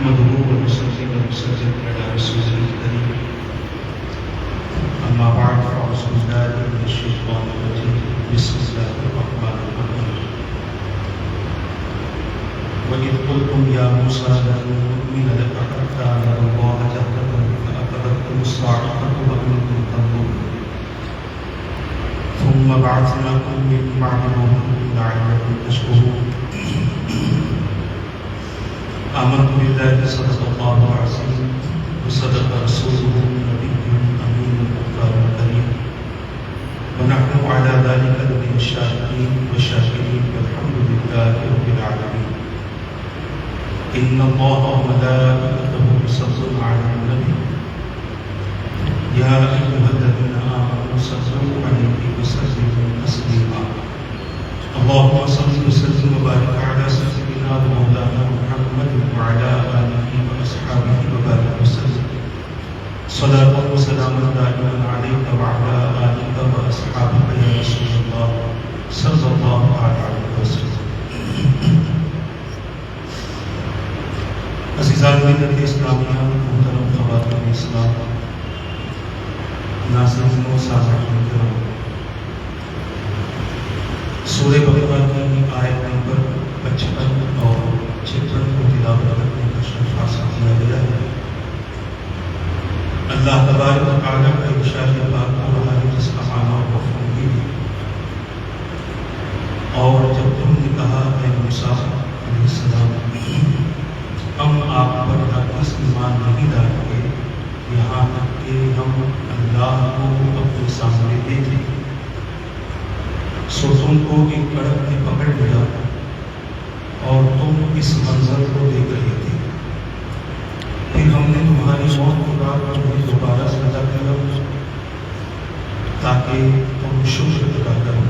نحمده ونصلي ونسلم على رسوله الكريم أما بعد فأعوذ بالله من الشيطان الرجيم بسم الله الرحمن الرحيم وإذ قلتم يا موسى لن نؤمن لك حتى نرى الله جهرة فأخذتكم الصاعقة وأنتم تنظرون ثم بعثناكم من بعد موتكم لعلكم تشكرون آمنت بالله صدق الله العظيم وصدق رسوله النبي الأمين المختار الكريم ونحن على ذلك من الشاهدين والشاكرين والحمد لله رب العالمين. إن الله وملائكته يصلون على النبي يا أيها الذين آمنوا صلوا عليه وسلموا تسليما. اللهم صل وسلم وبارك على سيدنا ومولانا محمد وعلى آله وأصحابه وبارك وسلم صلاة وسلاما دائما عليك وعلى آلك وأصحابك يا رسول الله صلى الله عليه وسلم. عزیزان ملت اسلامیہ، محترم خواتین اسلام، ناظرین و سامعین کرام، سورہ بقرہ کی آیت نمبر 55 اور 56 کو تلاوت کرنے کا شرف حاصل کیا گیا ہے. اللہ تبارک و تعالیٰ کا ارشاد پاک ہو رہا ہے جس کا معنی اور مفہوم بھی ہے. اور جب تم نے کہا اے موسیٰ علیہ السلام ہم آپ پر ہرگز ایمان نہیں لائیں گے یہاں تک کہ ہم اللہ کو اپنے سامنے دیکھیں. سو تم کو ایک کڑک نے پکڑ لیا اور تم اس منظر کو دیکھ رہے تھے. پھر ہم نے تمہاری موت کے بعد تمہیں دوبارہ زندہ کیا تاکہ تم شکر ادا کرو.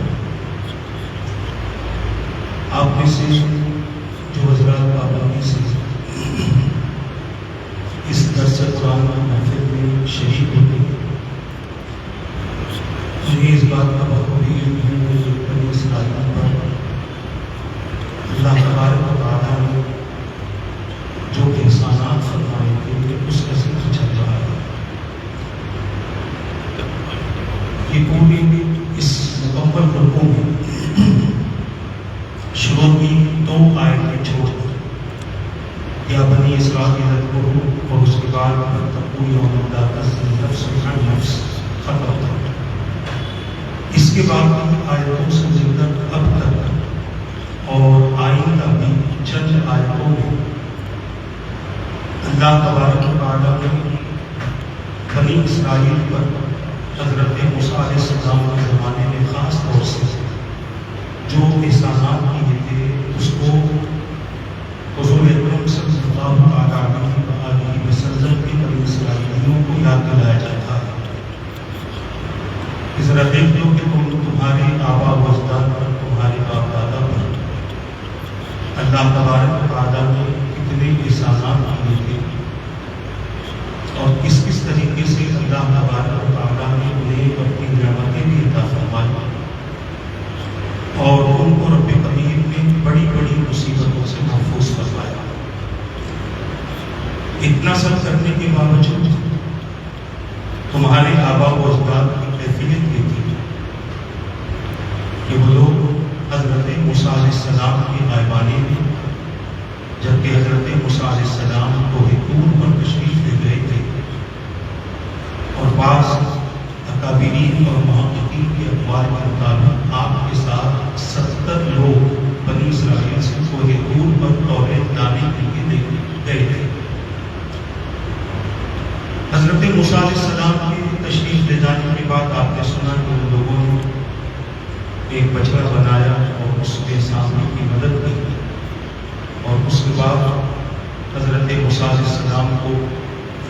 آپ میں سے جو حضرات پابندی سے اس درس قرآن کی محفل میں شریک ہوتے ہیں مجھے اس بات کا بخوبی علم ہے کہ بنی اسرائیل پر اللہ تبارک و تعالیٰ نے جو احسانات فرمائے تھے اس کا ذکر چل رہا ہے. یہ پوری اس مکمل رکوع میں شروع کی 2 آیتیں چھوڑ یا بنی اسرائیل اذکروا اور اس کے بعد واتقوا یوما لا تجزی نفس عن نفس ختم تھا. اس کے بعد آیتوں سے لے کر اب تک اور آئندہ بھی چند آیتوں میں اللہ تبارک و تعالیٰ نے بنی اسرائیل پر حضرت موسیٰ علیہ السلام کے زمانے میں خاص طور سے جو احسانات کیے تھے اس کو حضور اکرم صلی اللہ علیہ وسلم کی بنی اسرائیلیوں کو یاد دلایا جاتا ہے. ذرا دیکھ لو کہ تمہارے آبا و اجداد پر، تمہارے باپ دادا پر اللہ تبارک و تعالیٰ نے کتنے احسانات کیے تھے اور کس کس طریقے سے اللہ تبارک و تعالیٰ نے انہیں اپنی نعمتیں بھی عطا فرمائی اور ان کو رب کریم نے بڑی بڑی مصیبتوں سے محفوظ کروایا. اتنا سب کرنے کے باوجود تمہارے آبا و اجداد کی کیفیت یہ تھی کہ وہ لوگ حضرت موسیٰ علیہ السلام کی غائبانی میں جبکہ حضرت موسیٰ علیہ السلام کوہ طور پر تشریف لے گئے تھے اور بعض اکابرین اور محققین کے اقوال کے مطابق آپ کے ساتھ 70 لوگ بنی اسرائیل سے کوہ طور پر توریت لانے کے لیے گئے تھے. حضرت موسیٰ علیہ السلام کی تشریف لے جانے کے بعد آپ نے سنا کہ ان لوگوں نے ایک بچڑا بنایا اور اس کے سامنے کی مدد کی اور اس کے بعد حضرت موسیٰ علیہ السلام کو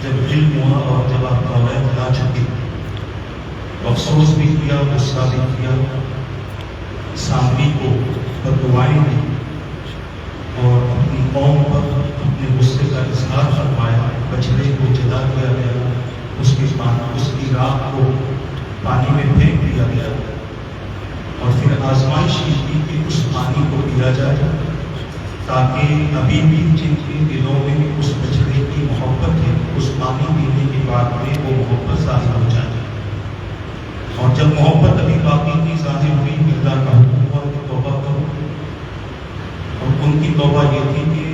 جب علم ہوا اور جب آپ توریت لا چکے افسوس بھی کیا، غصہ بھی کیا، سامری کو بددعائیں دی اور اپنی قوم پر اپنے غصے کا اظہار فرمایا. بچڑے کو جلا دیا گیا، اس کی راکھ کو پانی میں پھینک دیا گیا اور پھر آزمائش کی کہ اس پانی کو پیا جائے تاکہ ابھی بھی جن کے دلوں میں اس بچے توبہ یہ تھی کہ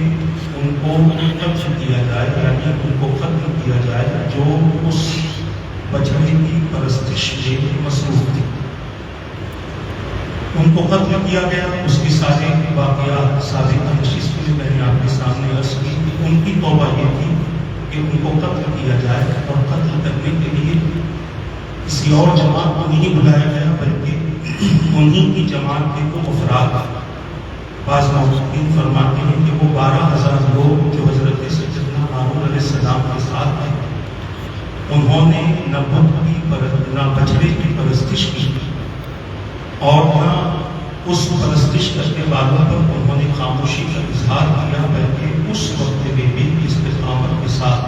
ان کو قتل کیا جائے، یعنی ان کو ختم کیا جائے جو اس بچڑے کی پرستش میں مصروف تھی۔ ان کو قتل کیا گیا۔ اس کی سارے واقعات سابقہ نشست میں میں نے آپ کے سامنے عرض کی کہ ان کی توبہ یہ تھی کہ ان کو قتل کیا جائے، اور قتل کرنے کے لیے کسی اور جماعت کو نہیں بلایا گیا بلکہ انہی کی جماعت کے وہ افراد، بعض محققین فرماتے ہیں کہ وہ 12,000 لوگ جو حضرت سیدنا ہارون علیہ السلام کے ساتھ تھے، انہوں نے نہ بت کی نہ بچڑے کی پرستش کی اور نہ اس پرستش کرنے والوں پر انہوں نے خاموشی کا اظہار کیا، بلکہ اس وقت میں بھی استقامت کے ساتھ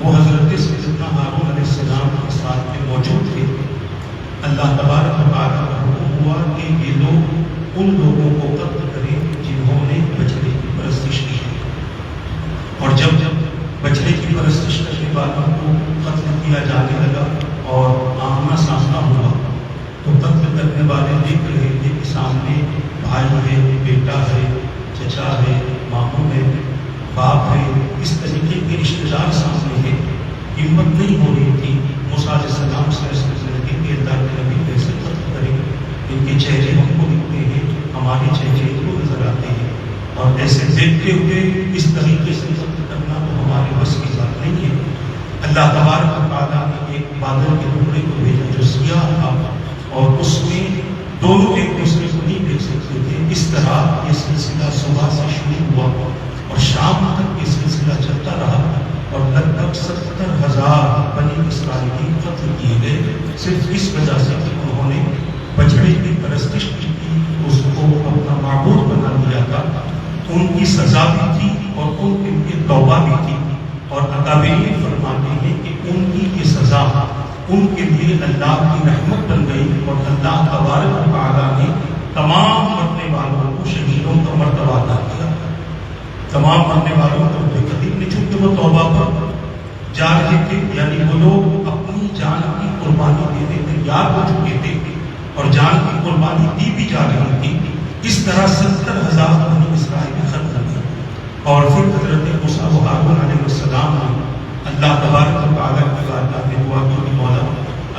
وہ حضرت سیدنا ہارون علیہ السلام کے ساتھ میں موجود تھے۔ اللہ تبارک و تعالیٰ کا حکم ہوا کہ یہ لوگ ان لوگوں کو قتل کریں جنہوں نے بچڑے کی پرستش کی، اور جب بچڑے کی پرستش کرنے والوں کو قتل کیا جانے لگا اور آمنا سامنا ہوا تو قتل کرنے والے دیکھ رہے تھے کہ سامنے بھائی ہے، بیٹا ہے، چچا ہے، ماموں ہے، باپ ہے، اس طریقے کے رشتہ دار سامنے ہیں۔ ہمت نہیں ہو رہی تھی موسیٰ علیہ السلام سے کہ اللہ کے نبی کیسے قتل کریں، ان کے چہرے ہم کو دکھتے ہیں، ہمارے چہرے ان کو نظر آتے ہیں، اور ایسے دیکھتے ہوئے اس طریقے سے قتل کرنا تو ہمارے بس کی بات نہیں ہے۔ اللہ تبارک و تعالیٰ نے ایک بادل کے ٹکڑے کو بھیجا جو سیاہ تھا، اور اس میں دونوں ایک دوسرے کو نہیں دیکھ سکتے تھے۔ اس طرح یہ سلسلہ صبح سے شروع ہوا اور شام تک یہ سلسلہ چلتا رہا، اور لگ بھگ 70,000 بنی اسرائیلی قتل کیے گئے، صرف اس وجہ سے کہ انہوں نے بچڑے کی پرستش کی، اس کو اپنا معبود بنا لیا تھا۔ ان کی سزا بھی تھی اور ان کے لیے توبہ بھی تھی، اور اکابرین فرماتے ہیں کہ ان کی یہ سزا ان کے لیے اللہ کی رحمت بن گئی، اور اللہ تبارک و تعالیٰ نے تمام مرنے والوں کو شہیدوں کا مرتبہ عطا کیا۔ تمام مرنے والوں کو بے قدیر نے، چونکہ وہ توبہ پر جا رہے تھے، یعنی وہ لوگ اپنی جان کی قربانی دینے تیار ہو چکے تھے اور جان کی قربانی دی بھی جا رہی تھی۔ اس طرح 70,000 بنی اسرائیل ختم ہوئے، اور پھر حضرت موسیٰ و ہارون علیہ السلام نے اللہ تبارک و تعالیٰ کی بارگاہ میں دعا کی کہ مولا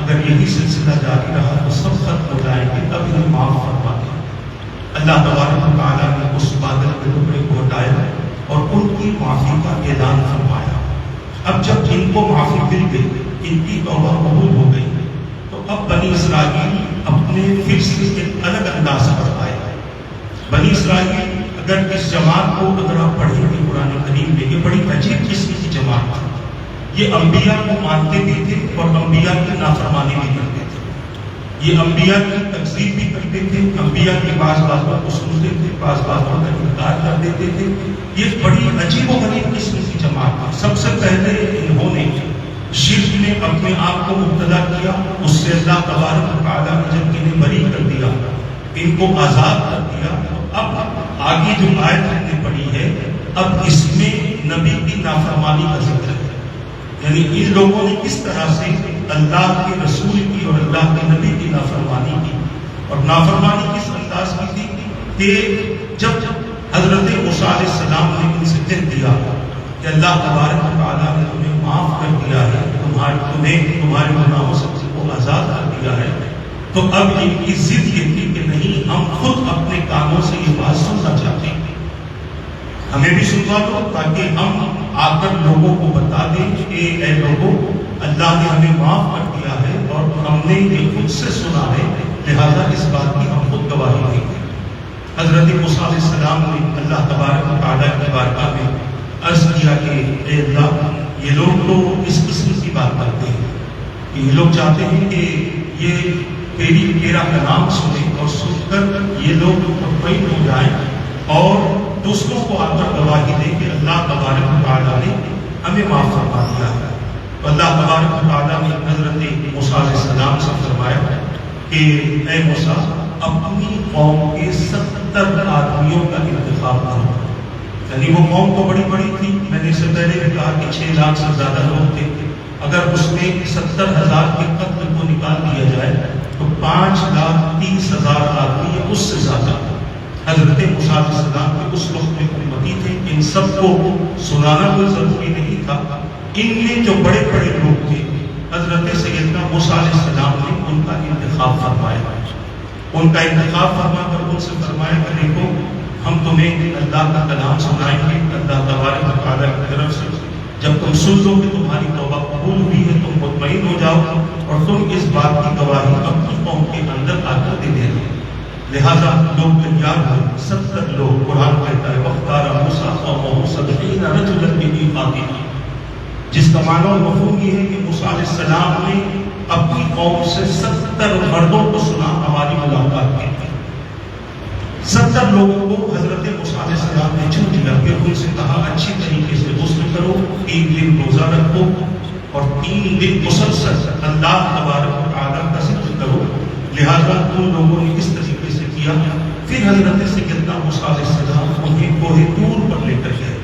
اگر یہی سلسلہ جاری رہا تو سب ختم ہو جائیں گے، تب انہیں معاف فرما دیں۔ اللہ تبارک و تعالیٰ نے اس بادل کے ٹکڑے کو ہٹایا اور ان کی معافی کا اعلان فرمایا۔ اب جب ان کو معافی مل گئی، ان کی توبہ قبول ہو گئی، تو اب بنی اسرائیل اپنے پھر سے ایک الگ انداز پر آئے۔ بنی اسرائیل اگر اس جماعت کو اگر آپ پڑھیں گے قرآن کریم میں، یہ بڑی عجیب قسم کی جماعت تھی۔ یہ انبیاء کو مانتے بھی تھے اور انبیاء کی نافرمانی بھی کرتے تھے، یہ انبیاء کی تکذیب بھی کرتے تھے، انبیاء کی بعض باتوں کو سنتے تھے، بعض باتوں کا انکار کر دیتے تھے۔ یہ بڑی عجیب و غریب قسم کی جماعت تھی۔ سب سے پہلے انہوں نے شرک میں اپنے آپ کو مبتلا کیا، اس سے اللہ تبارک و تعالیٰ نے جب انہیں بری کر دیا، ان کو آزاد کر دیا، تو اب آگے جو آیت ہم نے پڑھی ہے، اب اس میں نبی کی نافرمانی کا ذکر ہے، یعنی ان لوگوں نے کس طرح سے اللہ کے رسول کی اور اللہ کے نبی کی نافرمانی کی، اور نافرمانی کس انداز کی تھی کہ جب حضرت موسیٰ علیہ السلام نے ان سے کہہ دیا کہ اللہ تبارک و تعالیٰ نے تمہیں معاف کر دیا ہے، تمہارے گناہوں سے تم کو آزاد کر دیا ہے، تو اب ان کی ضد یہ تھی کہ نہیں، ہم خود اپنے کانوں سے یہ بات سننا چاہتے ہیں، ہمیں بھی سنوا دو تاکہ ہم آ کر لوگوں کو بتا دیں کہ اے لوگوں، اللہ نے ہمیں معاف کر دیا ہے اور ہم نے یہ خود سے سنا ہے، لہذا اس بات کی ہم خود گواہی دیں گے۔ حضرت موسیٰ علیہ السلام نے اللہ تبارک و تعالیٰ کی بارگاہ میں عرض کیا کہ اے اللہ، یہ لوگ تو اس قسم کی بات کرتے ہیں کہ یہ لوگ چاہتے ہیں کہ یہ تیرا کلام سنیں، اور سن کر یہ لوگ مطمئن ہو جائیں اور دوسروں کو آ کر گواہی دیں کہ اللہ تبارک و تعالیٰ نے ہمیں معاف فرما دیا ہے۔ تو اللہ تبارک و تعالیٰ نے حضرت موسیٰ علیہ السلام سے فرمایا کہ اے موسیٰ، اپنی قوم کے 70 آدمیوں کا انتخاب کرو، یعنی وہ قوم تو بڑی بڑی تھی، میں نے اس سے پہلے بھی کہا کہ 6 لاکھ سے زیادہ لوگ تھے، اگر اس میں 70,000 کے قتل کو نکال دیا جائے تو 5,30,000 آدمی یا اس سے زیادہ۔ حضرت موسیٰ علیہ السلام کے اس وقت میں امتی تھے، ان سب کو سنانا کوئی ضروری نہیں تھا۔ ان میں جو بڑے بڑے لوگ تھے، حضرت سیدنا موسیٰ علیہ السلام نے ان کا انتخاب فرمایا، ان کا انتخاب فرما کر ان سے فرمایا کہ دیکھو ہم تمہیں اللہ کا کلام سنائیں گے، اللہ تبارک و تعالیٰ کی طرف سے جب تم سن لو کہ تمہاری توبہ قبول ہوئی ہے، تم مطمئن ہو جاؤ اور تم اس بات کی گواہی اپنی قوم کے اندر آ کر دے دینا۔ لہذا لوگ تیار ہوئے، 70 لوگ، قرآن کہتا ہے وَاخْتَارَ مُوسَىٰ قَوْمَهُ 70 رَجُلًا بِمِيقَاتِنَا، جس کا معنی اور مفہوم یہ ہے کہ موسیٰ علیہ السلام نے اپنی قوم سے 70 مردوں کو سنا ہماری ملاقات کے۔ 70 لوگوں کو حضرت موسیٰ علیہ السلام نے چن لیا، پھر ان سے کہا اچھی طریقے سے غسل کرو، 3 دن روزہ رکھو اور 3 دن مسلسل اللہ تبارک و تعالیٰ کا ذکر کرو۔ لہذا ان لوگوں نے اس طریقے سے کیا۔ پھر حضرت سیدنا موسیٰ علیہ السلام انہیں کوہ طور پر لے کر گئے۔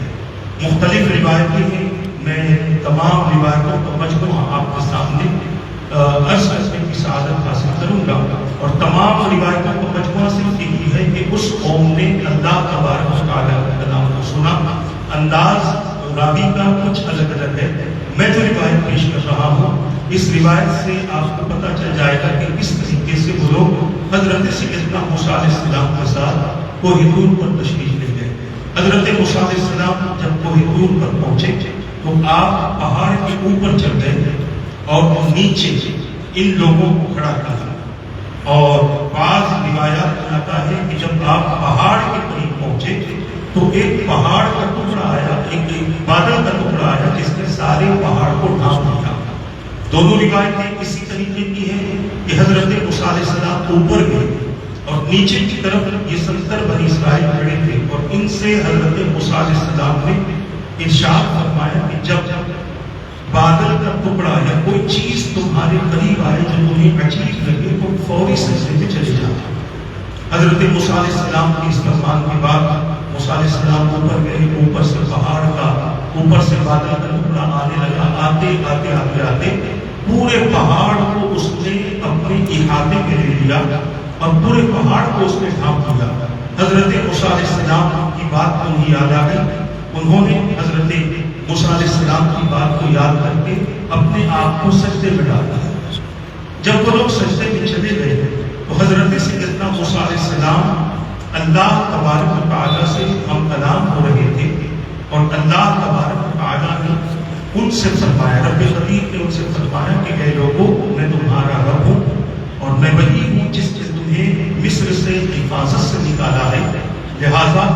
مختلف روایتیں ہیں، میں تمام روایتوں کا مجموعہ آپ کے سامنے عرض کرنے کی سعادت حاصل کروں گا، اور تمام روایتوں کا مجموعہ صرف یہی ہے کہ اس قوم نے اللہ تبارک و تعالیٰ کے کلام کو سنا۔ انداز راوی کا کچھ الگ الگ ہے، میں جو روایت پیش کر رہا ہوں اس روایت سے آپ کو پتہ چل جائے گا کہ کس طریقے سے وہ لوگ حضرت سیدنا موسیٰ علیہ السلام کے ساتھ کوہ طور پر تشریف لے گئے۔ حضرت موسیٰ علیہ السلام جب کوہ طور پر پہنچے تو آپ پہاڑ کے اوپر چڑھ گئے اور نیچے ان لوگوں کو کھڑا کیا، اور بعض روایات میں آتا ہے کہ جب آپ پہاڑ کے قریب پہنچے تو ایک پہاڑ کا ٹکڑا آیا، ایک بادل کا ٹکڑا آیا جس نے سارے پہاڑ کو ڈھانپ لیا۔ دونوں روایتیں اسی طریقے کی ہیں کہ حضرت موسیٰ علیہ السلام اوپر گئے اور نیچے کی طرف یہ 70 بنی اسرائیل کھڑے تھے، اور ان سے حضرت موسیٰ علیہ السلام نے ارشاد فرمایا کہ جب بادل کا ٹکڑا یا کوئی چیز تمہارے قریب آئے جو تمہیں عجیب لگے تو فوری سجدے میں چلے جاؤ۔ حضرت موسیٰ علیہ السلام کی اس فرمان کے بعد موسیٰ علیہ السلام اوپر گئے، اوپر سے پہاڑ کا، اوپر سے بادل کا ٹکڑا آنے لگا، آتے آتے آتے آتے پورے پہاڑ کو اس نے اپنے احاطے میں لے لیا اور پورے پہاڑ کو اس نے ڈھانپ لیا۔ حضرت موسیٰ علیہ السلام کی بات کو انہیں یاد آ گئی، انہوں نے حضرت موسیٰ علیہ السلام کی بات کو یاد کر کے اپنے آپ کو سجدے میں ڈال دیا۔ جب وہ لوگ سجدے میں چلے گئے تو حضرت سیدنا موسیٰ علیہ السلام اللہ تبارک و تعالیٰ سے ہم کلام ہو رہے تھے، اور اللہ تبارک و تعالیٰ نے ان سے فرمایا، رب قدیر نے ان سے فرمایا کہ اے لوگوں میں تمہارا رب ہوں اور میں وہی ہوں جس نے تمہیں مصر سے حفاظت سے نکالا ہے، لہذا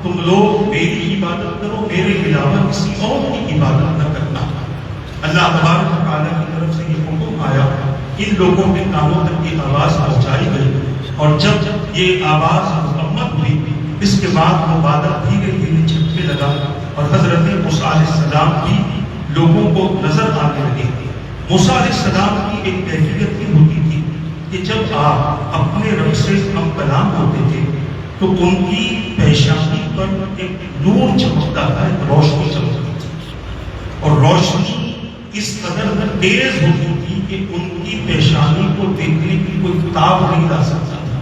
تم لوگ میری عبادت کرو، میرے علاوہ کسی اور کی عبادت نہ کرنا۔ اللہ تبارک و تعالیٰ کی طرف سے یہ حکم آیا، ان لوگوں کے کانوں تک یہ آواز پہنچائی گئی، اور جب یہ آواز مکمل ہوئی اس کے بعد وہ بادل دھیرے دھیرے چھٹنے لگا اور حضرت موسیٰ علیہ السلام بھی لوگوں کو نظر آنے لگے۔ موسیٰ علیہ السلام کی ایک کیفیت یہ ہوتی تھی کہ جب آپ اپنے رب سے ہم کلام ہوتے تھے تو ان کی پیشانی پر ایک نور چمکتا تھا، ایک روشنی چمکتی تھی، اور روشنی اس قدر تیز ہوتی تھی کہ ان کی پیشانی کو دیکھنے کی کوئی تاب نہیں لا سکتا تھا۔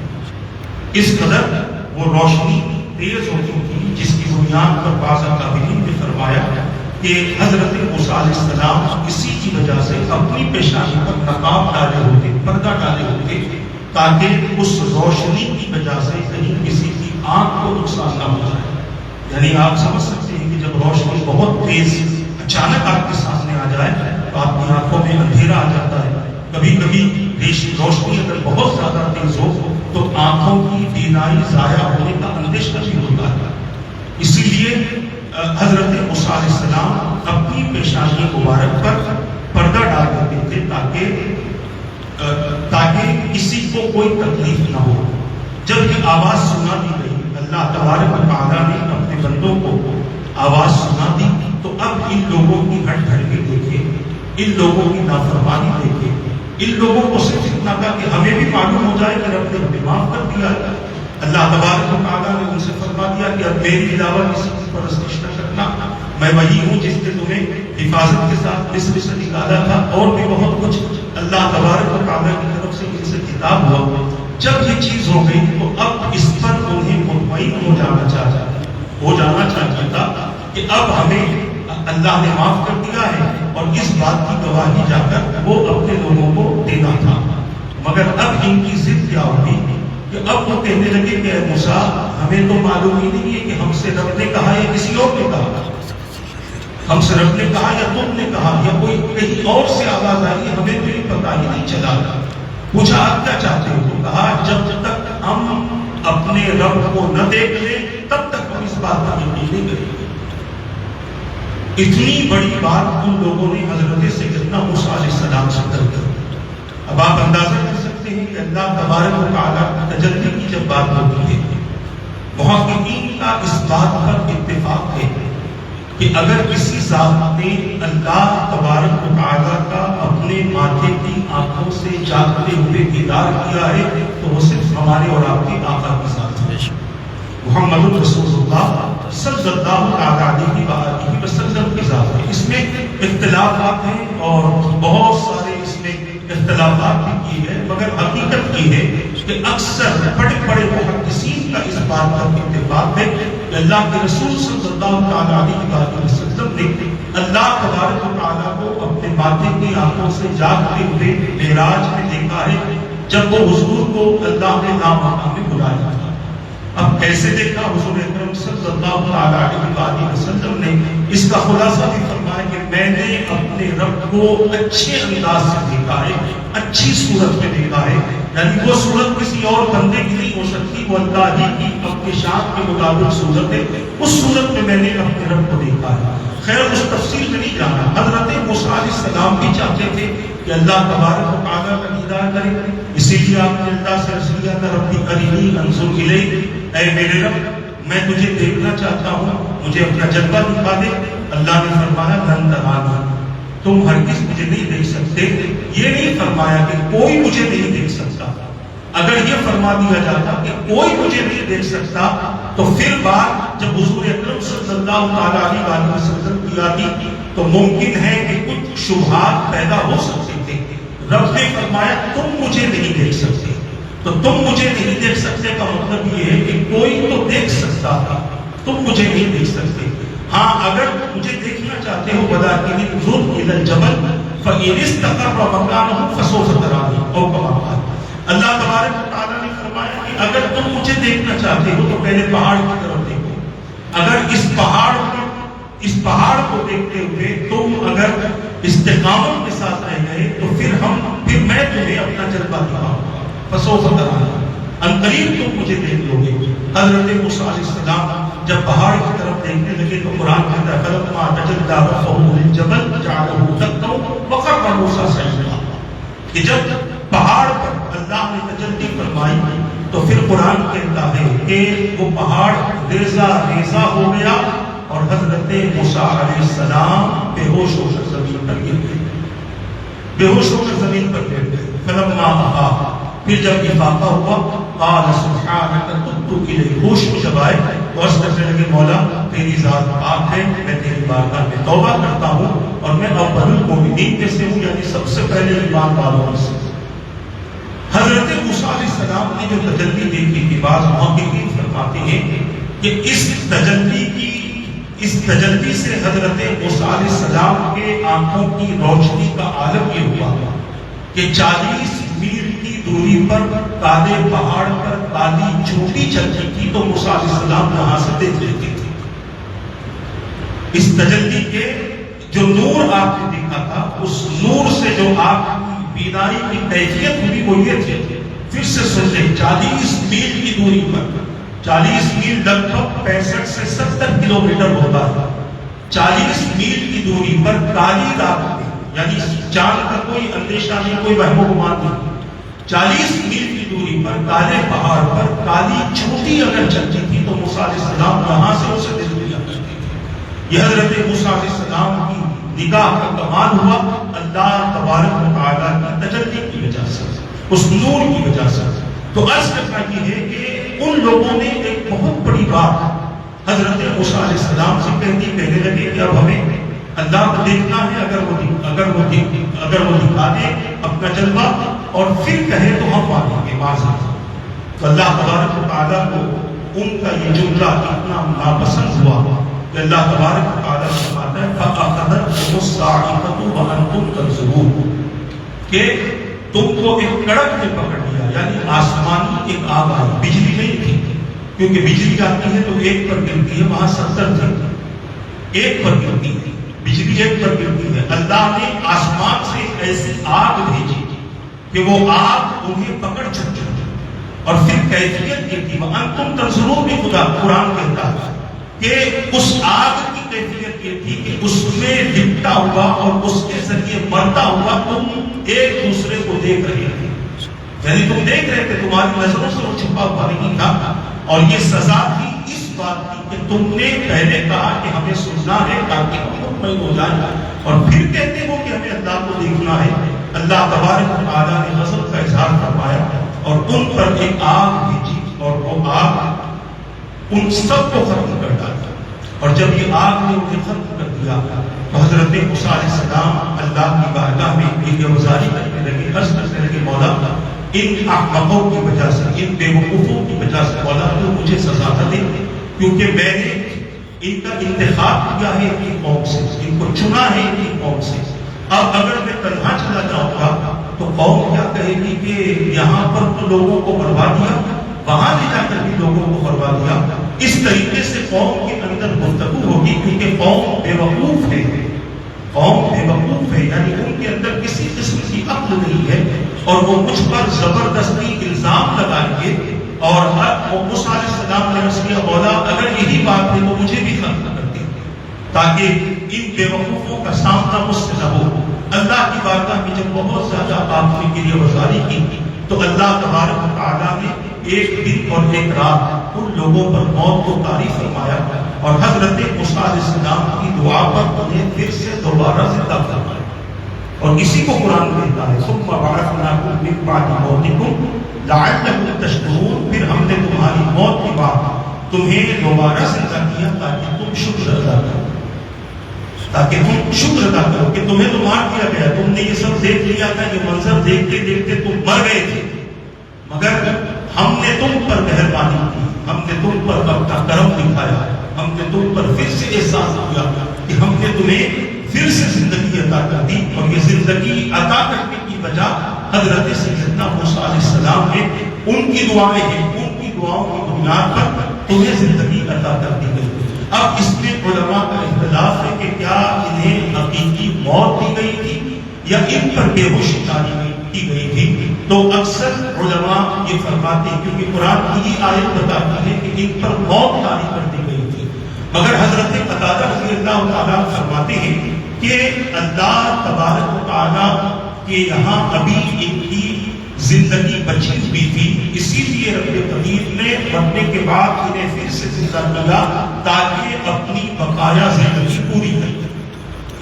اس قدر وہ روشنی تیز ہوتی تھی جس کی بنیاد پر بعض اکابرین نے فرمایا کہ حضرت موسیٰ علیہ السلام اسی کی وجہ سے اپنی پیشانی پر نقاب ڈالے ہوتے، پردہ ڈالے ہوتے، تاکہ اس روشنی کی وجہ سے کہیں کسی کی آنکھ کو نقصان نہ ہو جائے۔ یعنی آپ سمجھ سکتے ہیں کہ جب روشنی بہت تیز اچانک آپ کے سامنے آ جائے تو آپ کی آنکھوں میں اندھیرا آ جاتا ہے۔ کبھی کبھی روشنی اگر بہت زیادہ تیز ہو تو آنکھوں کی بینائی ضائع ہونے کا اندیشہ بھی ہوتا ہے۔ اسی لیے حضرت موسیٰ علیہ السلام اپنی پیشانی مبارک پر پردہ ڈال دیتے تھے تاکہ کسی کو کوئی تکلیف نہ ہو۔ جب یہ آواز سنا دی گئی، اللہ تبارک و تعالیٰ نے اپنے بندوں کو آواز سنا دی، تو اب ان لوگوں کی ہٹ دھڑکیں دیکھے، ان لوگوں کی نافرمانی دیکھے، ان لوگوں کو صرف اتنا تھا کہ ہمیں بھی معلوم ہو جائے کہ رب نے ہمیں معاف کر دیا۔ اللہ تبارک و تعالیٰ نے ان سے فرما دیا کہ اب میرے علاوہ کسی کی پرستش نہ کرنا، میں وہی ہوں جس نے تمہیں حفاظت کے ساتھ مصر سے نکالا تھا، اور بھی بہت کچھ اللہ تبارک و تعالیٰ کی طرف سے ان سے خطاب ہوا۔ جب یہ چیز ہو گئی تو اب اس پر انہیں مطمئن ہو جانا چاہتا تھا کہ اب ہمیں اللہ نے معاف کر دیا ہے، اور اس بات کی گواہی جا کر وہ اپنے لوگوں کو دینا تھا۔ مگر اب ان کی ضد کیا ہوگی کہ اب وہ کہنے لگے کہ اے موسیٰ، ہمیں تو معلوم ہی نہیں ہے کہ ہم سے رب نے کہا یا کسی اور نے کہا، ہم سے رب نے کہا یا تم نے کہا یا کوئی کہیں اور سے آواز آئی، ہمیں تو یہ پتہ ہی نہیں چلا۔ پوچھا آپ کیا چاہتے ہو؟ تو کہا جب تک ہم اپنے رب کو نہ دیکھ لیں تب تک ہم اس بات کا یقین نہیں کریں گے۔ اتنی بڑی بات ان لوگوں نے حضرت سیدنا موسیٰ علیہ السلام سے کر دی۔ اب آپ اندازہ کر سکتے ہیں کہ اللہ تبارک و تعالیٰ کی تجلی کی جب بات ہوتی ہے، محققین کا اس بات پر اتفاق ہے کہ اگر کسی ذات نے اللہ تبارک و تعالیٰ کا اپنے ماتھے کی آنکھوں سے جاگتے ہوئے دیدار کیا ہے تو وہ صرف ہمارے اور آپ کے آقا کی ذات ہے، محمد رسول اللہ صلی اللہ علیہ وسلم کی ذات ہے۔ اس میں اختلافات ہیں اور بہت سارے اس میں اختلافات بھی کی ہے، مگر حقیقت کی ہے کہ اکثر بڑے بڑے محدثین کا اس بات پر اتفاق ہے کہ اللہ کے رسول صلی اللہ علیہ وسلم نے اللہ تبارک و تعالیٰ کو اپنے ماتھے کی آنکھوں سے جاگتے ہوئے معراج میں دیکھا ہے، جب وہ حضور کو اللہ نے نامہ میں بلایا تھا۔ اب کیسے دیکھا؟ حضور اکرم صلی اللہ علیہ وسلم نے اس کا خلاصہ بھی فرمایا کہ میں نے اپنے رب کو اچھے انداز سے دیکھا ہے، اچھی صورت میں دیکھا ہے، یعنی وہ صورت کسی اور بندے کی نہیں ہو سکتی، وہ اللہ ہی کی اپنے شان کے مطابق صورت ہے، اس صورت میں میں نے اپنے رب کو دیکھا ہے۔ خیر اس تفصیل میں نہیں جانا، حضرت موسیٰ علیہ السلام بھی چاہتے تھے کہ اللہ تبارک و تعالیٰ کا دیدار کرے، اسی لیے آپ نے اللہ سے عرض کیا تھا ربی ارنی انظر الیک، اے میرے رب میں تجھے دیکھنا چاہتا ہوں، مجھے اپنا جلوہ دکھا دے۔ اللہ نے فرمایا لن ترانی، تم ہرگز مجھے نہیں دیکھ سکتے۔ یہ نہیں فرمایا کہ کوئی مجھے نہیں دیکھ سکتا، اگر یہ فرما دیا جاتا کہ کوئی مجھے نہیں دیکھ سکتا تو پھر بات جب حضور اکرم صلی اللہ علیہ وسلم کی آتی تو ممکن ہے کہ کچھ شبہات پیدا ہو سکتے تھے۔ رب نے فرمایا تم مجھے نہیں دیکھ سکتے، تو تم مجھے نہیں دیکھ سکتے کا مطلب یہ ہے کہ کوئی تو دیکھ سکتا تھا، تم مجھے نہیں دیکھ سکتے۔ ہاں اگر مجھے دیکھنا چاہتے ہو وَلَٰكِنِ انظُرْ إِلَى الْجَبَلِ فَإِنِ اسْتَقَرَّ مَكَانَهُ فَسَوْفَ تَرَانِي، اور کما قال اللہ تبارک و تعالیٰ نے فرمایا کہ اگر تم مجھے دیکھنا چاہتے ہو تو پہلے پہاڑ کی طرف دیکھو، اگر اس پہاڑ کو دیکھتے ہوئے تم اگر استقامت کے ساتھ رہ گئے تو پھر میں تمہیں اپنا جلوہ دکھاؤں گا، فسوف ترانی، عنقریب تم مجھے دیکھ لو گے۔ حضرت موسیٰ علیہ السلام جب پہاڑ کی طرف دیکھنے لگے تو قرآن کہتا ہے فلما تجلی ربہ للجبل جعلہ دکا وخر موسیٰ صعیقا، کہ جب پہاڑ پر اللہ نے تجلی فرمائی تو پھر قرآن کہتا ہے کہ وہ پہاڑ ریزہ ریزہ ہو گیا اور حضرت موسیٰ علیہ السلام بے ہوش ہو کر زمین پر گر گئے، بے ہوش ہو کر زمین پر گر گئے۔ فلما افاق، پھر جب افاقہ ہوا قال سبحانک تبت الیک، ہوش میں جب آئے تو عرض کرنے لگے مولا تیری ذات پاک ہے، میں تیری بارگاہ میں توبہ کرتا ہوں اور میں اول المؤمنین میں سے ہوں، یعنی سب سے پہلے ایمان والوں میں سے۔ حضرت موسیٰ علیہ السلام نے جو تجلی دیکھی تھی، بعض محققین فرماتے ہیں کہ اس تجلی سے حضرت موسیٰ علیہ السلام کے آنکھوں کی روشنی کا عالم یہ ہوا کہ 40 میل کی دوری پر کالے پہاڑ پر کالی چوٹی چلتی تھی تو موسیٰ علیہ السلام یہاں سے دیکھ لیتے تھے۔ اس تجلی کے جو نور آپ نے دیکھا تھا، اس نور سے جو آپ کی بینائی کی کیفیت ہوئی وہ یہ تھی، پھر سے سن لیں 40 میل کی دوری پر، 40 میل لگ بھگ 65 سے 70 کلومیٹر ہوتا ہے، 40 میل کی دوری پر کالی رات میں، یعنی چاند کا کوئی اندیشہ نہیں، کوئی وہم و گمان نہیں، 40 میل کی دوری پر کالے پہاڑ پر کالی چوٹی اگر چلتی تھی تو موسیٰ علیہ السلام یہاں سے اسے دیکھ لیا کرتے تھے۔ یہ حضرت موسیٰ علیہ السلام کی نگاہ کا کمال ہوا اللہ تبارک و تعالیٰ کی تجلی کی وجہ سے، اس نور کی وجہ سے۔ تو عرض کرنا یہ ہے کہ ان لوگوں نے ایک بہت بڑی بات حضرت موسیٰ علیہ السلام سے کہنے لگے کہ اب ہمیں اللہ کو دیکھنا ہے، اگر وہ دکھا دے اپنا جلوہ اور پھر کہے تو ہم مانیں گے معذرت۔ تو اللہ تبارک و تعالیٰ کو ان کا یہ جملہ اتنا ناپسند ہوا کہ اللہ تبارک و تعالیٰ فرماتا ہے فَأَخَذَتْهُمُ الصَّاعِقَةُ وَأَنْتُمْ تَنظُرُونَ کہ تم کو ایک کڑک نے پکڑ لیا، یعنی آسمانی ایک آگ آئی، بجلی نہیں تھی، کیونکہ بجلی آتی ہے تو ایک پر گرتی ہے، وہاں 70 تھی، ایک پر گرتی ہے، بجلی ایک پر گرتی ہے۔ اللہ نے آسمان سے ایسی آگ بھیجی کہ وہ آگ انہیں پکڑ چکی، اور پھر کیفیت یہ تھی وَأَنْتُمْ تَنظُرُونَ بھی خدا قرآن کہتا ہے کہ اس آگ کی کیفیت یہ تھی کہ اس میں لپٹا ہوا اور اس کے ذریعے مرتا ہوا تم ایک دوسرے کو دیکھ رہے تھے، یعنی تم دیکھ رہے تھے، تمہاری نظروں سے وہ چھپا ہوا نہیں تھا، اور یہ سزا تھی اس بات کی کہ تم نے پہلے کہا کہ ہمیں سننا ہے تاکہ ہم مطمئن ہو جائیں، اور پھر کہتے ہو کہ ہمیں اللہ کو دیکھنا ہے۔ اللہ تبارک و تعالیٰ نے غضب کا اظہار فرمایا اور ان پر ایک آگ بھیجی، اور وہ آگ ان سب کو ختم کر ڈالا، اور جب یہ آگ نے انہیں ختم کر دیا تو حضرت موسیٰ علیہ السلام اللہ کی بارگاہ میں یہ گزاری کرنے لگے، عرض کرنے لگے مولا ان احمقوں کی وجہ سے، ان بے وقوفوں کی وجہ سے مولا تو مجھے سزا نہ دے، کیونکہ میں نے ان کا انتخاب کیا ہے ان کی قوم سے، ان کو چنا ہے ان کی قوم سے۔ اب اگر میں تنہا چلا جاؤں گا تو قوم کیا کہے گی کہ یہاں پر تو لوگوں کو مروا دیا، وہاں لے جا کر بھی لوگوں کو مروا دیا۔ اس طریقے سے قوم کے اندر گفتگو ہوگی، کیونکہ قوم بے وقوف ہے، قوم بے وقوف ہے، یعنی ان کے اندر کسی قسم کی عقل نہیں ہے، اور وہ مجھ پر زبردستی الزام لگائیں گے، اور موسیٰ علیہ السلام نے عرض کیا مولا اگر یہی بات ہے تو مجھے بھی ختم کر دیں تاکہ ان بے وقوفوں کا سامنا مجھ سے نہ ہو۔ اللہ کی بارگاہ میں جب بہت زیادہ آپ نے لیے وزاری کی تو اللہ تبارک و تعالیٰ نے ایک دن اور ایک رات ان لوگوں پر موت کو طاری فرمایا، اور حضرت موسیٰ علیہ السلام کی دعا پر انہیں پھر سے دوبارہ زندہ فرمایا، اور اسی کو قرآن کہتا ہے ثم بعثناکم من بعد موتکم لعلکم تشکرون، پھر ہم نے تمہاری موت کے بعد تمہیں دوبارہ زندہ کیا تاکہ تم شکر ادا کرو، تاکہ تم شکر ادا کرو کہ تمہیں تو مار دیا گیا، تم نے یہ سب دیکھ لیا تھا، یہ منظر دیکھتے دیکھتے تم مر گئے تھے، مگر ہم نے تم پر مہربانی کی، ہم نے تم پر اپنا کرم دکھایا، ہم نے تم پر پھر سے احساس کیا کہ ہم نے تمہیں پھر سے زندگی عطا کر دی، اور یہ زندگی عطا کرنے کی وجہ حضرت سیدنا موسیٰ علیہ السلام نے ان کی دعائیں ہیں، ان کی دعاؤں کی بنیاد پر تمہیں زندگی عطا کر دی گئی۔ اب اس میں علماء کا اختلاف ہے کہ کیا انہیں حقیقی موت دی گئی تھی یا ان پر بے ہوشی طاری کی گئی تھی، تو اکثر علماء یہ فرماتے ہیں کیونکہ قرآن کی یہ آیت بتاتی ہے کہ ان پر موت طاری کر دی گئی تھی، مگر حضرت قتادہ رضی اللہ تعالیٰ فرماتے ہیں کہ اللہ تبارک و تعالیٰ کے یہاں ابھی ان کی زندگی بچی ہوئی تھی، اسی لیے رب قدیر نے مرنے کے بعد انہیں پھر سے زندہ کیا تاکہ اپنی بقایا زندگی پوری کرے،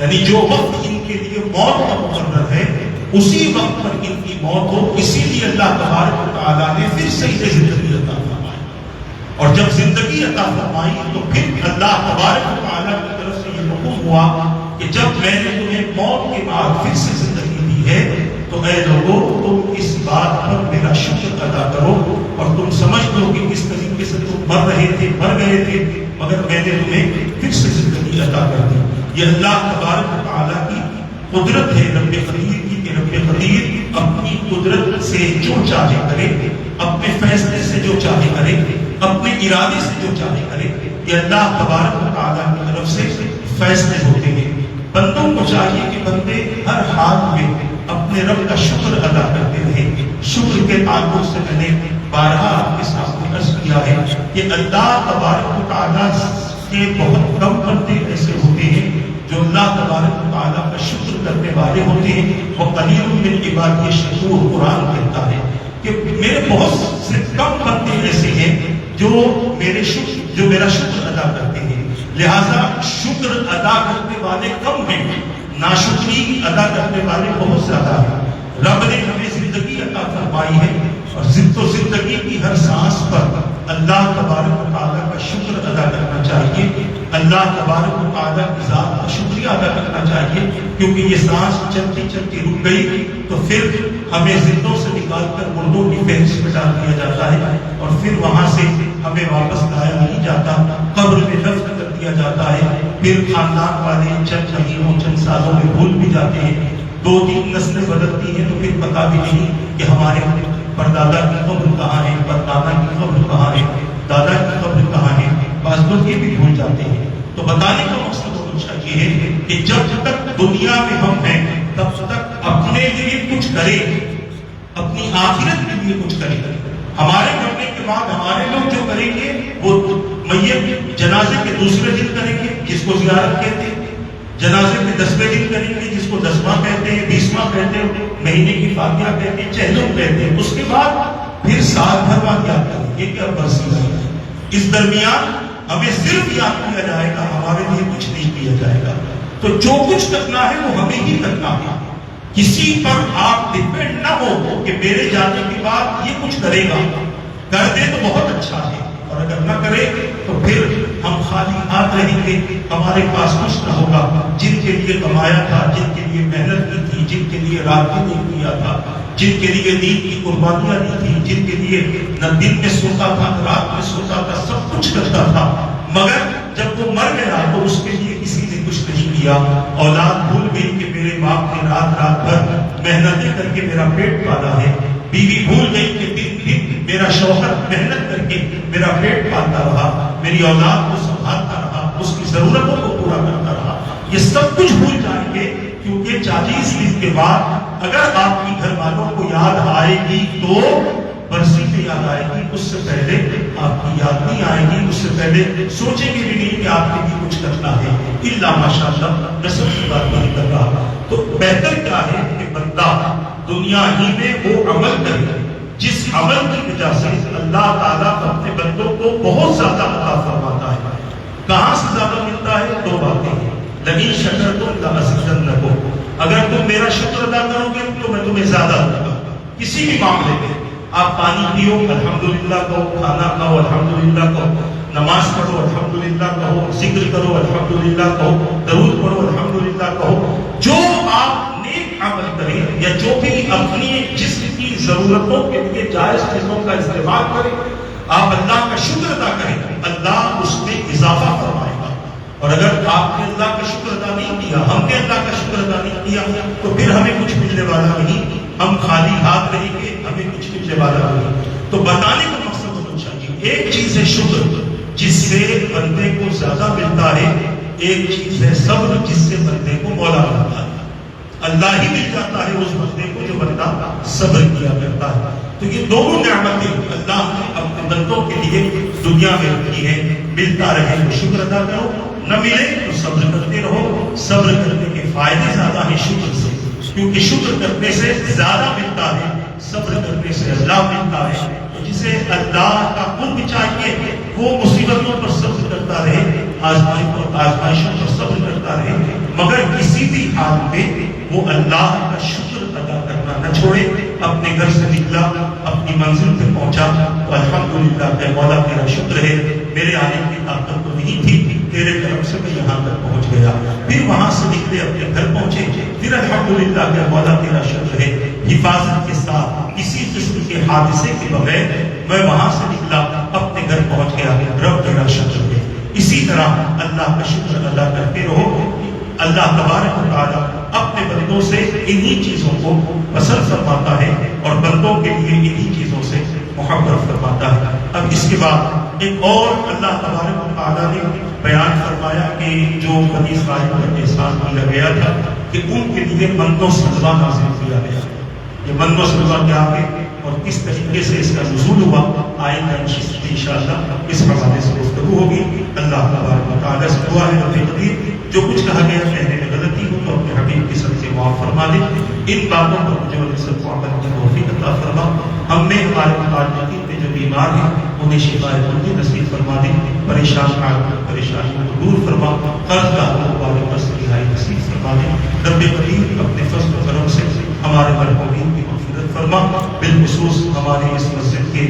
یعنی جو وقت ان کے لیے موت کا مقرر ہے اسی وقت پر ان کی موت ہو، اسی لیے اللہ تبارک و تعالیٰ نے پھر سے انہیں زندگی عطا فرمائی، اور جب زندگی عطا فرمائی تو پھر اللہ تبارک و تعالیٰ کی طرف سے یہ حکم ہوا کہ جب میں نے تمہیں موت کے بعد پھر سے زندگی دی ہے تو اے لوگوں تم اس بات پر میرا شکر ادا کرو، اور تم سمجھ لو کہ کس طریقے سے تم مر رہے تھے، مر گئے تھے، مگر میں نے تمہیں پھر سے زندگی عطا کر دی۔ یہ اللہ تبارک و تعالیٰ کی قدرت ہے، رب قدیر کی، کہ رب قدیر اپنی قدرت سے جو چاہے کرے، اپنے فیصلے سے جو چاہے کرے، اپنے ارادے سے جو چاہے کرے، یہ اللہ تبارک و تعالیٰ کی طرف سے فیصلے ہوتے ہیں۔ بندوں کو چاہیے کہ بندے ہر حال میں اپنے رب کا شکر ادا کرتے رہے۔ شکر کے تعلق سے میں نے بارہا آپ کے سامنے عرض کیا ہے کہ اللہ تبارک و تعالیٰ کے بہت کم بندے ایسے ہوتے ہیں جو اللہ تبارک و تعالیٰ کا شکر کرنے والے ہوتے ہیں، وہ قلیل من عبادی الشکور قرآن کہتا ہے کہ میرے بہت سے کم بندے ایسے ہیں جو میرا شکر ادا کرتے ہیں، لہذا شکر ادا کرنے والے کم ہیں، ناشکری ادا کرنے والے بہت زیادہ ہیں۔ رب نے ہمیں زندگی عطا فرمائی ہے، اور زندگی کی ہر سانس پر اللہ تبارک و تعالیٰ کا شکر ادا کرنا چاہیے، اللہ تبارک و تعالیٰ کی ذات کا شکریہ ادا کرنا چاہیے، کیونکہ یہ سانس چلتی چلتی رک گئی تو پھر ہمیں زندوں سے نکال کر مردوں کی فہرست میں ڈال دیا جاتا ہے، اور پھر وہاں سے ہمیں واپس لایا نہیں جاتا، قبر میں دفن کر دیا جاتا ہے، پھر خاندان والے چند مہینوں چند سالوں میں بھول بھی جاتے ہیں، 2-3 نسلیں بدلتی ہیں تو پھر پتہ بھی نہیں کہ ہمارے پردادا کی قبر کہاں ہے، پردادا کی قبر کہاں ہے، دادا کی قبر کہاں ہے، بعض لوگ یہ بھی بھول جاتے ہیں۔ تو بتانے کا مقصد اور منشا یہ ہے کہ جب تک دنیا میں ہم ہیں تب تک اپنے لیے کچھ کریں، اپنی آخرت کے لیے کچھ کریں۔ ہمارے مرنے کے بعد ہمارے لوگ جو کریں گے وہ میت جنازے کے دوسرے دن کریں گے جس کو زیارت کہتے ہیں، جنازے کے 10ویں دن کریں گے جس کو 10واں کہتے ہیں، 20واں کہتے ہیں، مہینے کی فاتحہ کہتے ہیں، چہلم کہتے ہیں۔ اس کے بعد پھر سال بھر بعد یاد کریں گے کہ اب برسی ہے۔ اس درمیان ہمیں صرف یاد کیا جائے گا، ہمارے لیے کچھ نہیں کیا جائے گا۔ تو جو کچھ کرنا ہے وہ ہمیں ہی کرنا ہے، کسی پر آپ ڈپینڈ نہ ہو کہ میرے جانے کے بعد یہ کچھ کرے گا۔ کر دے تو بہت اچھا ہے، اور اگر نہ کرے تو پھر ہم خالی ہاتھ رہیں گے، ہمارے پاس کچھ نہ ہوگا۔ جن کے لیے کمایا تھا، جن کے لیے محنت کی تھی، جن کے لیے رات بھی نہیں کیا تھا، جن کے لیے دین کی قربانیاں دی تھی، جن کے لیے نہ دن میں سوتا تھا نہ رات میں سوتا تھا، سب کچھ کرتا تھا، مگر جب وہ مر گیا تو اس کے لیے کسی نے کچھ نہیں کیا۔ اولاد بھول گئی کہ میرے باپ نے رات رات بھر محنتیں کر کے میرا پیٹ پالا ہے، بیوی بھول گئی کہ دن دن میرا شوہر محنت کر کے میرا پیٹ پالتا رہا، میری اولاد کو سنبھالتا رہا، اس کی ضرورتوں کو پورا کرتا رہا۔ یہ سب کچھ بھول جائیں گے، کیونکہ 40 دن کے بعد اگر آپ کی گھر والوں کو یاد آئے گی تو برسی پہ یاد آئے گی، اس سے پہلے آپ کی یاد نہیں آئے گی، اس سے پہلے سوچیں گے بھی نہیں کہ آپ کے لیے کچھ کرنا ہے، الا ماشاءاللہ نسب کی بات نہیں کر رہا۔ تو بہتر کیا ہے کہ بندہ دنیا ہی میں وہ عمل کرے جس عمل کی وجہ سے اللہ تعالیٰ اپنے بندوں کو بہت زیادہ عطا فرماتا ہے۔ کہاں سے زیادہ ملتا ہے؟ 2 باتیں ہیں، لئن شکرتم لأزیدنکم، اگر تم میرا شکر ادا کرو گے تو میں تمہیں زیادہ دوں گا۔ کسی بھی معاملے میں آپ پانی پیو الحمدللہ کہو، کھانا کھاؤ الحمدللہ کہو، نماز پڑھو الحمدللہ کہو، ذکر کرو الحمدللہ کہو، درود پڑھو الحمدللہ کہو، جو آپ نیک عمل کریں یا جو بھی اپنی جسم کی ضرورتوں کے لیے جائز چیزوں کا استعمال کریں، آپ اللہ کا شکر ادا کریں، اللہ اس میں اضافہ فرمائے گا۔ اور اگر آپ نے اللہ کا شکر ادا نہیں کیا، ہم نے اللہ کا شکر ادا نہیں کیا، تو پھر ہمیں کچھ ملنے والا نہیں، ہم خالی ہاتھ رہیں گے، ہمیں کچھ ملنے والا نہیں۔ تو بتانے کا مقصد ہونا چاہیے، ایک چیز ہے شکر جس سے بندے کو زیادہ ملتا ہے، ایک چیز ہے صبر جس سے بندے کو مولا ملتا ہے۔ اللہ ہی مل جاتا ہے اس بندے کو جو بندہ صبر کیا کرتا ہے۔ تو یہ دونوں نعمتیں اللہ نے اپنے بندوں کے لیے دنیا میں رکھی ہے، ملتا رہے تو شکر ادا کرو، نہ ملے تو صبر کرتے رہو۔ صبر کرنے کے فائدے زیادہ ہیں شکر سے، کیونکہ شکر کرنے سے زیادہ ملتا ہے، صبر کرنے سے اللہ ملتا ہے۔ تو جسے اللہ کا قرب چاہیے وہ مصیبتوں پر صبر کرتا رہے، آزمائشوں پر صبر کرتا رہے، مگر کسی بھی حال میں وہ اللہ کا شکر ادا کرنا نہ چھوڑے۔ اپنے گھر سے نکلا، اپنی منزل پہ پہنچا تو الحمدللہ کہ مولا تیرا شکر ہے، میرے آنے کی طاقت تو نہیں تھی، تیرے طرف سے میں یہاں تک پہنچ گیا۔ پھر وہاں سے نکلے اپنے گھر پہنچے، پھر الحمدللہ کہ مولا تیرا شکر ہے، حفاظت کے ساتھ کسی قسم کے حادثے کے بغیر میں وہاں سے نکلا، اپنے گھر پہنچ گیا، رب تیرا شکر ہے۔ اسی طرح اللہ کا شکر ادا کرتے رہو۔ اللہ تبارک و تعالیٰ اپنے بندوں سے انہی چیزوں کو پسند فرماتا ہے اور بندوں کے لیے انہی چیزوں سے محبت فرماتا ہے۔ اب اس کے بعد ایک اور اللہ تبارک و تعالیٰ نے بیان فرمایا کہ جو بنی اسرائیل پر احسان کیا گیا تھا کہ ان کے لیے من و سلوہ نازل کیا گیا۔ یہ من و سلوہ کیا ہے اور کس طریقے سے اس کا نزول ہوا، آئندہ انشاءاللہ اس حوالے سے گفتگو ہوگی۔ اللہ تبارک و تعالیٰ سے دعا ہے رب قدیر جو کچھ کہا گیا کہنے میں غلطی ہو تو اپنے حبیب کی سب سے معاف فرما دے، ان باتوں پر مجھے اور سب کو عمل کی توفیق عطا فرما۔ ہم میں ہمارے متعلقین میں جو بیمار ہیں انہیں شفائے کلی نصیب فرما دے، پریشانی کو دور فرما، قرض کا رہائی نصیب فرما دے۔ رب قدیر اپنے فضل و کرم سے ہمارے مرحومین کی مغفرت فرما، بالخصوص ہمارے اس مسجد کے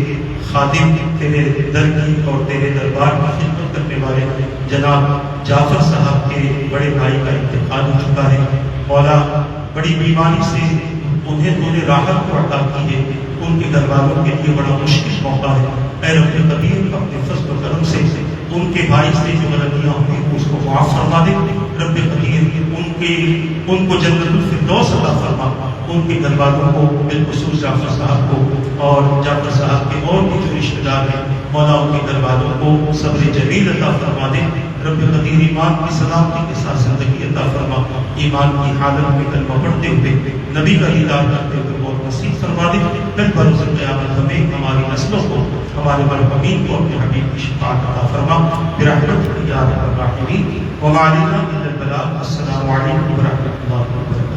خادم، تیرے در کی اور تیرے دربار میں خدمت کرنے والے جناب جعفر صاحب کے بڑے بھائی کا انتقال ہو چکا ہے۔ مولا بڑی بیماری سے انہیں تو نے راحت کو عطا کی ہے، ان کے گھر والوں کے لیے بڑا مشکل موقع ہے۔ اے رب قدیر اپنے فضل و کرم سے ان کے بھائی سے جو غلطیاں ہوئی اس کو معاف فرما دے۔ رب قدیر ان کو جنت الفردوس عطا فرما، ان کے گھر والوں کو بالخصوص جعفر صاحب کو اور جعفر صاحب کے اور بھی جو رشتہ دار ہیں مولا ان کے گھر والوں کو صبر جمیل عطا فرما دے۔ رب قدیر ایمان کی سلامتی کے ساتھ زندگی عطا فرما، ایمان کی حالت میں کلمہ پڑھتے ہوئے نبی کا دیدار کرتے ہوئے بہت نصیب فرما دے۔ پھر بروز قیامت ہمیں ہماری نسلوں کو ہمارے مرحومین کو اپنے حبیب کی شفاعت عطا فرما برحمتک یا ارحم الراحمین۔ وما علینا الا البلاغ۔ السلام علیکم ورحمۃ اللہ وبرکاتہ۔